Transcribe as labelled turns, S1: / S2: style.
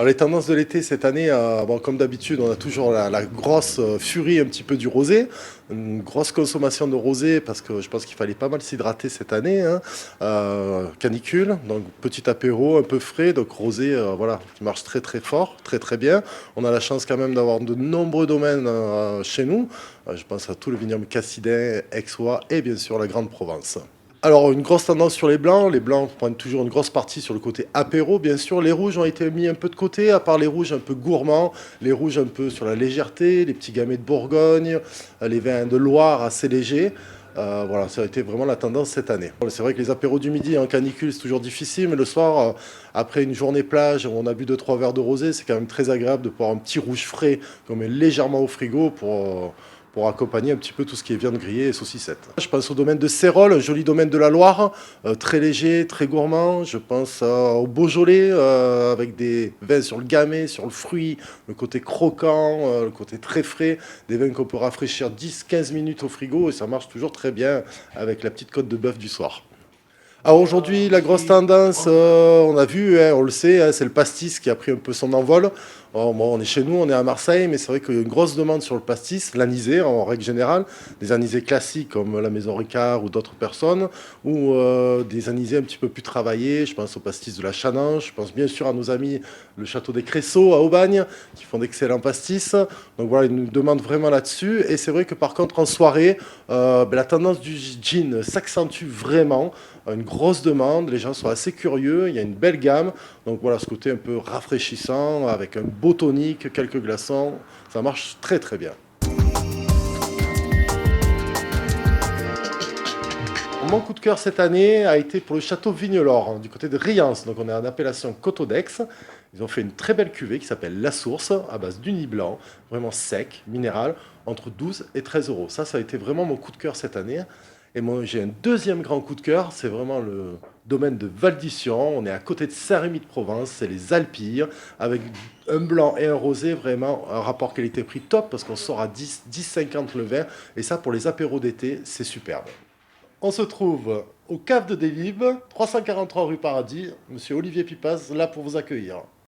S1: Alors les tendances de l'été cette année, bon, comme d'habitude, on a toujours la grosse furie un petit peu du rosé, une grosse consommation de rosé parce que je pense qu'il fallait pas mal s'hydrater cette année, hein. Canicule, donc petit apéro un peu frais, donc rosé, voilà, qui marche très très fort, très très bien. On a la chance quand même d'avoir de nombreux domaines chez nous. Je pense à tout le vignoble cassidin, Aixois et bien sûr la Grande Provence. Alors, une grosse tendance sur les blancs. Les blancs prennent toujours une grosse partie sur le côté apéro, bien sûr. Les rouges ont été mis un peu de côté, à part les rouges un peu gourmands, les rouges un peu sur la légèreté, les petits gamets de Bourgogne, les vins de Loire assez légers. Voilà, ça a été vraiment la tendance cette année. C'est vrai que les apéros du midi en canicule, c'est toujours difficile, mais le soir, après une journée plage où on a bu 2 3 verres de rosé, c'est quand même très agréable de pouvoir un petit rouge frais qu'on met légèrement au frigo pour accompagner un petit peu tout ce qui est viande grillée et saucissette. Je pense au domaine de Cérol, un joli domaine de la Loire, très léger, très gourmand. Je pense au Beaujolais, avec des vins sur le gamay, sur le fruit, le côté croquant, le côté très frais, des vins qu'on peut rafraîchir 10 15 minutes au frigo et ça marche toujours très bien avec la petite côte de bœuf du soir. Alors aujourd'hui, la grosse tendance, on a vu, hein, on le sait, hein, c'est le pastis qui a pris un peu son envol. Bon, on est chez nous, on est à Marseille, mais c'est vrai qu'il y a une grosse demande sur le pastis, l'anisé en règle générale, des anisés classiques comme la Maison Ricard ou d'autres personnes, ou des anisés un petit peu plus travaillés. Je pense au pastis de la Chanange, je pense bien sûr à nos amis le Château des Cressaux à Aubagne, qui font d'excellents pastis. Donc voilà, ils nous demandent vraiment là-dessus. Et c'est vrai que par contre, en soirée, la tendance du gin s'accentue vraiment. Une grosse demande, les gens sont assez curieux, il y a une belle gamme. Donc voilà, ce côté un peu rafraîchissant, avec un beau tonique, quelques glaçons, ça marche très très bien. Mon coup de cœur cette année a été pour le château Vignelor, hein, du côté de Riance. Donc on est en appellation Coteau d'Aix. Ils ont fait une très belle cuvée qui s'appelle La Source, à base d'uni blanc, vraiment sec, minéral, entre 12 et 13 euros. Ça a été vraiment mon coup de cœur cette année. Et moi, j'ai un deuxième grand coup de cœur, c'est vraiment le domaine de Val-d'Ission. On est à côté de Saint-Rémy-de-Provence, c'est les Alpilles, avec un blanc et un rosé, vraiment un rapport qualité-prix top, parce qu'on sort à 10,50 le vin. Et ça, pour les apéros d'été, c'est superbe. On se trouve au Cave de Délibes, 343 rue Paradis. Monsieur Olivier Pipas, là pour vous accueillir.